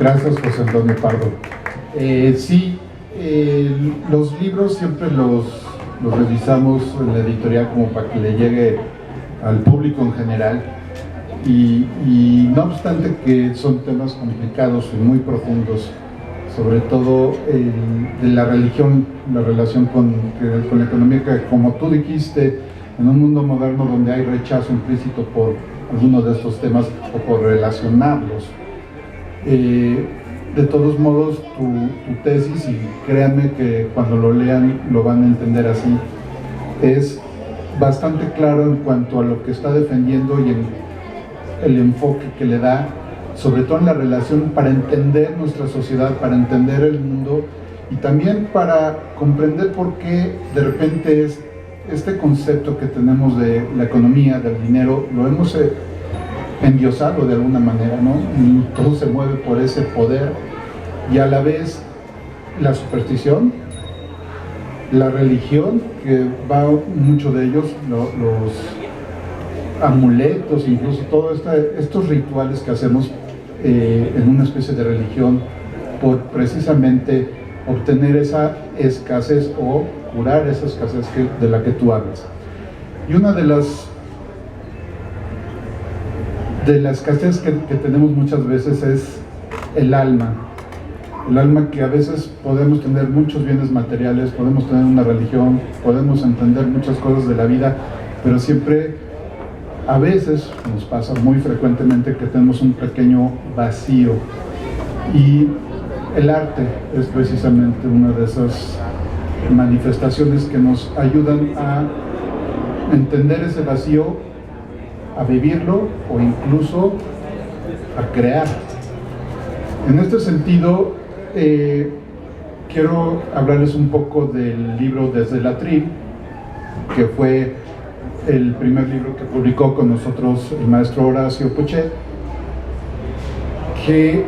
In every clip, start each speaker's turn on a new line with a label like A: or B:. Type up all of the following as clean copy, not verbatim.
A: Gracias, José Antonio Pardo. Sí, los libros siempre los revisamos en la editorial como para que le llegue al público en general y no obstante que son temas complicados y muy profundos, sobre todo de la religión, la relación con la economía, que como tú dijiste, en un mundo moderno donde hay rechazo implícito por algunos de estos temas o por relacionarlos. De todos modos, tu tesis, y créanme que cuando lo lean lo van a entender así, es bastante claro en cuanto a lo que está defendiendo y en el enfoque que le da, sobre todo en la relación para entender nuestra sociedad, para entender el mundo y también para comprender por qué de repente este concepto que tenemos de la economía, del dinero, lo hemos endiosado de alguna manera, ¿no? Y todo se mueve por ese poder y a la vez la superstición, la religión, que va mucho de ellos, los amuletos, incluso todos estos rituales que hacemos en una especie de religión por precisamente obtener esa escasez o curar esa escasez de la que tú hablas. Y una de las escasez que tenemos muchas veces es el alma que a veces podemos tener muchos bienes materiales, podemos tener una religión, podemos entender muchas cosas de la vida, pero siempre, a veces nos pasa muy frecuentemente que tenemos un pequeño vacío, y el arte es precisamente una de esas manifestaciones que nos ayudan a entender ese vacío, a vivirlo o incluso a crear. En este sentido, quiero hablarles un poco del libro Desde el Atril, que fue el primer libro que publicó con nosotros el maestro Horacio Pochet, que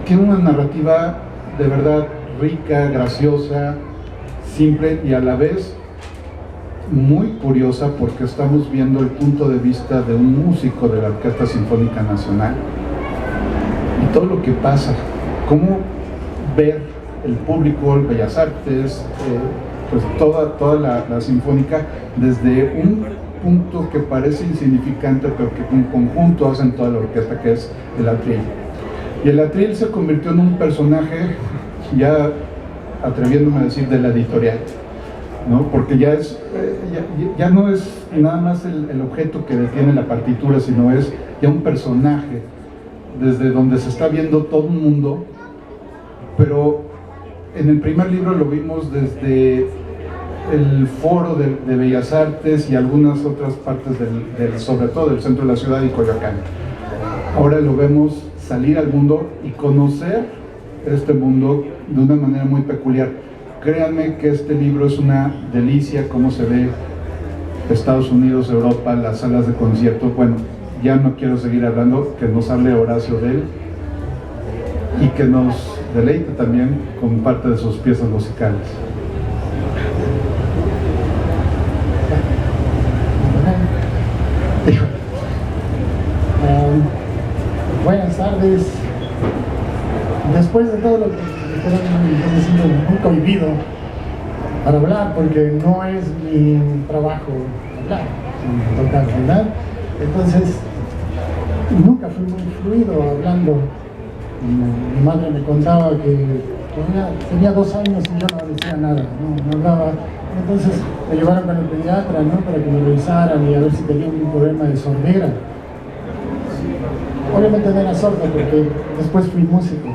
A: tiene una narrativa de verdad rica, graciosa, simple y a la vez muy curiosa, porque estamos viendo el punto de vista de un músico de la Orquesta Sinfónica Nacional y todo lo que pasa, cómo ver el público, el Bellas Artes, pues toda la sinfónica desde un punto que parece insignificante, pero que en conjunto hacen toda la orquesta, que es el atril. Y el atril se convirtió en un personaje, ya atreviéndome a decir, de la editorial, ¿no? Porque ya no es nada más el objeto que detiene la partitura, sino es ya un personaje desde donde se está viendo todo un mundo. Pero en el primer libro lo vimos desde el foro de Bellas Artes y algunas otras partes sobre todo del centro de la ciudad y Coyoacán. Ahora lo vemos salir al mundo y conocer este mundo de una manera muy peculiar. Créanme que este libro es una delicia, cómo se ve Estados Unidos, Europa, las salas de concierto. Bueno, ya no quiero seguir hablando, que nos hable Horacio de él y que nos deleite también con parte de sus piezas musicales.
B: Buenas tardes. Después de todo lo que me siento muy cohibido para hablar, porque no es mi trabajo hablar, tocar, ¿verdad? Entonces, nunca fui muy fluido hablando. Mi madre me contaba que tenía 2 años y yo no decía nada, no hablaba. Entonces me llevaron con el pediatra, ¿no? Para que me revisaran y a ver si tenía un problema de sordera. Obviamente no era sordo, porque después fui músico.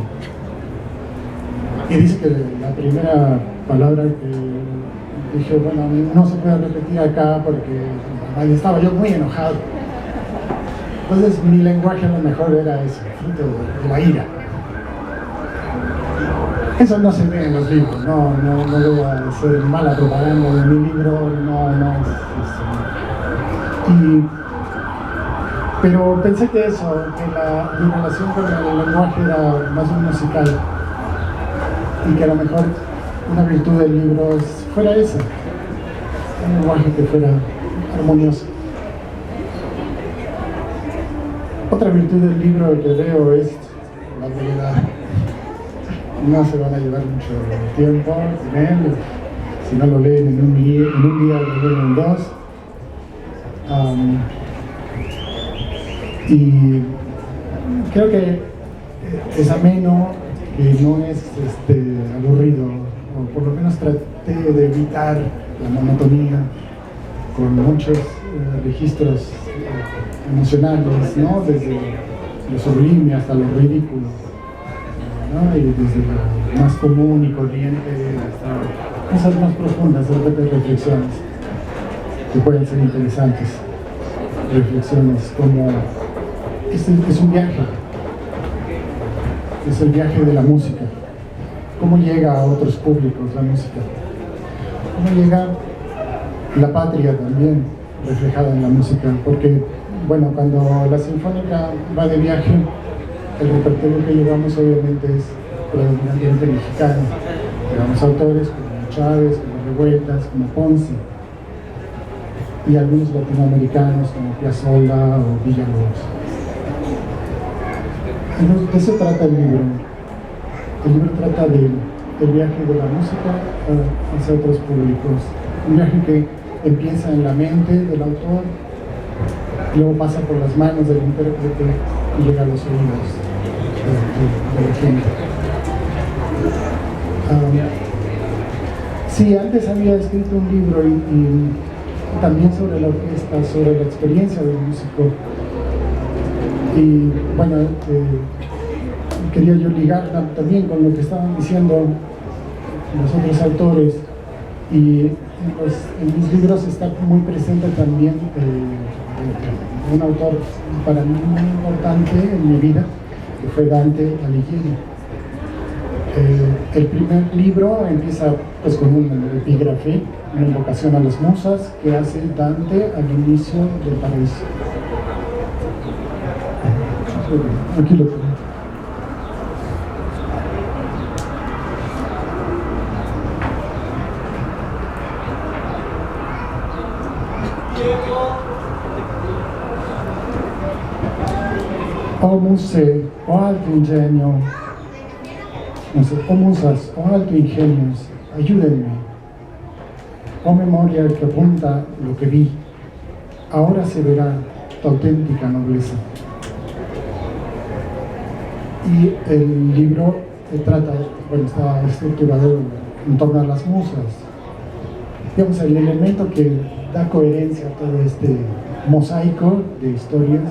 B: Y dice que la primera palabra que dije, bueno, no se puede repetir acá porque ahí estaba yo muy enojado. Entonces mi lenguaje a lo mejor era ese, fruto de la ira. Eso no se ve en los libros, no voy a hacer mala propaganda de mi libro, pero pensé que eso, que mi relación con el lenguaje era más bien musical y que a lo mejor una virtud del libro fuera esa, un lenguaje que fuera armonioso. Otra virtud del libro que veo es la brevedad. no se van a llevar mucho tiempo en él. Si no lo leen en un día lo leen en dos. Y creo que es ameno, que no es aburrido, o por lo menos traté de evitar la monotonía con muchos registros emocionales, ¿no? Desde lo sublime hasta lo ridículo, ¿no? Y desde lo más común y corriente hasta cosas más profundas, de repente reflexiones que pueden ser interesantes, reflexiones como es un viaje, es el viaje de la música, cómo llega a otros públicos la música, cómo llega la patria también reflejada en la música, porque bueno, cuando la Sinfónica va de viaje, el repertorio que llevamos obviamente es predominantemente mexicano. Llevamos autores como Chávez, como Revueltas, como Ponce, y algunos latinoamericanos como Piazzolla o Villalobos. Entonces, ¿de eso trata el libro? El libro trata del viaje de la música hacia otros públicos, un viaje que empieza en la mente del autor, luego pasa por las manos del intérprete y llega a los oídos de la gente. Sí, antes había escrito un libro y también sobre la orquesta, sobre la experiencia del músico. Y bueno, quería yo ligar también con lo que estaban diciendo los otros autores. Y en mis libros está muy presente también un autor para mí muy importante en mi vida, que fue Dante Alighieri. El primer libro empieza pues con un epígrafe, una invocación a las musas que hace Dante al inicio del Paraíso. Aquí lo tengo. Oh muse, oh alto ingenio, oh musas, oh alto ingenios, ayúdenme. Oh memoria que apunta lo que vi, ahora se verá tu auténtica nobleza. Y el libro trata, bueno, está estructurado en torno a las musas. Digamos, el elemento que da coherencia a todo este mosaico de historias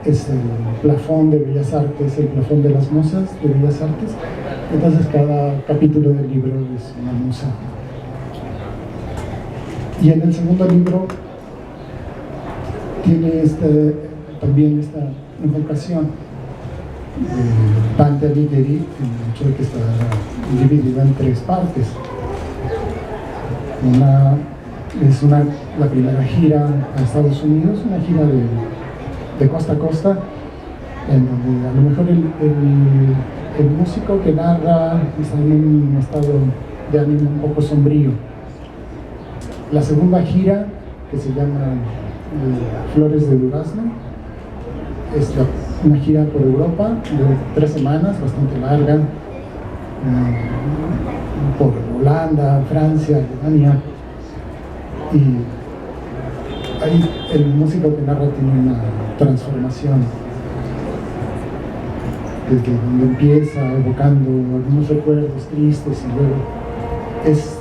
B: es el plafón de Bellas Artes, el plafón de las musas de Bellas Artes. Entonces cada capítulo del libro es una musa. Y en el segundo libro tiene también esta invocación de Dante Alighieri, el hecho de que está dividido en tres partes. La primera gira a Estados Unidos, una gira de costa a costa, en donde a lo mejor el músico que narra está en un estado de ánimo un poco sombrío. La segunda gira, que se llama Flores de Durazno, es una gira por Europa de 3 semanas, bastante larga, por Holanda, Francia, Alemania. Y ahí el músico que narra tiene una transformación desde donde empieza evocando algunos recuerdos tristes y luego es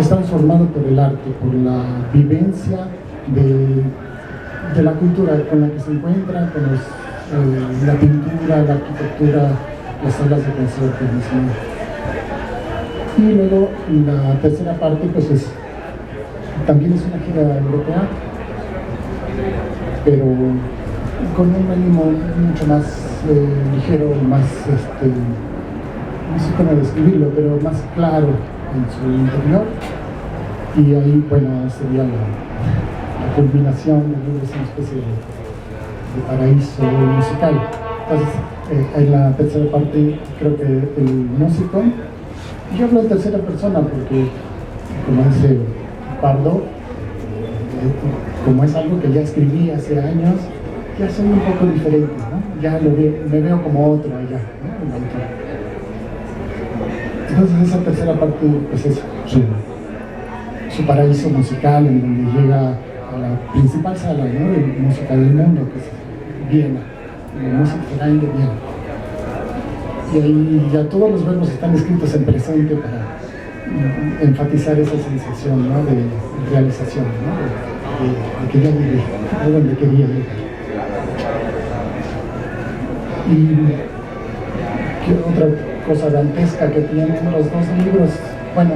B: transformado por el arte, por la vivencia de la cultura con la que se encuentra, con la pintura, la arquitectura, las salas de concierto mismo. Y luego la tercera parte pues también es una gira europea, pero con un ánimo mucho más ligero, más, no sé cómo describirlo, pero más claro en su interior. Y ahí, bueno, sería la culminación del libro, es una especie de paraíso musical. Entonces, en la tercera parte, creo que el músico, yo hablo en tercera persona porque, como dice Pardo, como es algo que ya escribí hace años, ya soy un poco diferente, ¿no? Ya me veo como otro allá, ¿no? Entonces esa tercera parte pues es su paraíso musical, en donde llega a la principal sala, ¿no?, de música del mundo, que es Viena, la Musikverein de Viena. Y ahí ya todos los verbos están escritos en presente para enfatizar esa sensación, ¿no?, de realización, ¿no?, de que ya llegué a donde quería llegar. Y ¿qué otra cosa dantesca que tienen los dos libros? Bueno,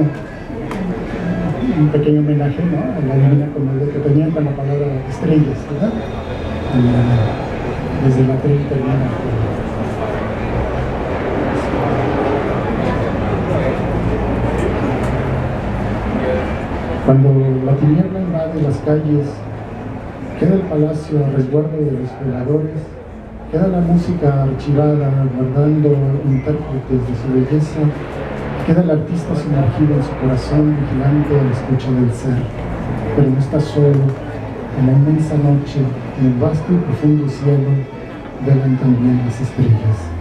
B: un pequeño homenaje, ¿no?, a la Divina Comedia, que tenían con la palabra estrellas, ¿verdad? Desde la tril termina. Cuando la tiniebla invade las calles, queda el palacio a resguardo de los veladores, queda la música archivada, guardando intérpretes de su belleza, queda el artista sumergido en su corazón, vigilante a la escucha del ser, pero no está solo. En la inmensa noche, en el vasto y profundo cielo, velan también las estrellas.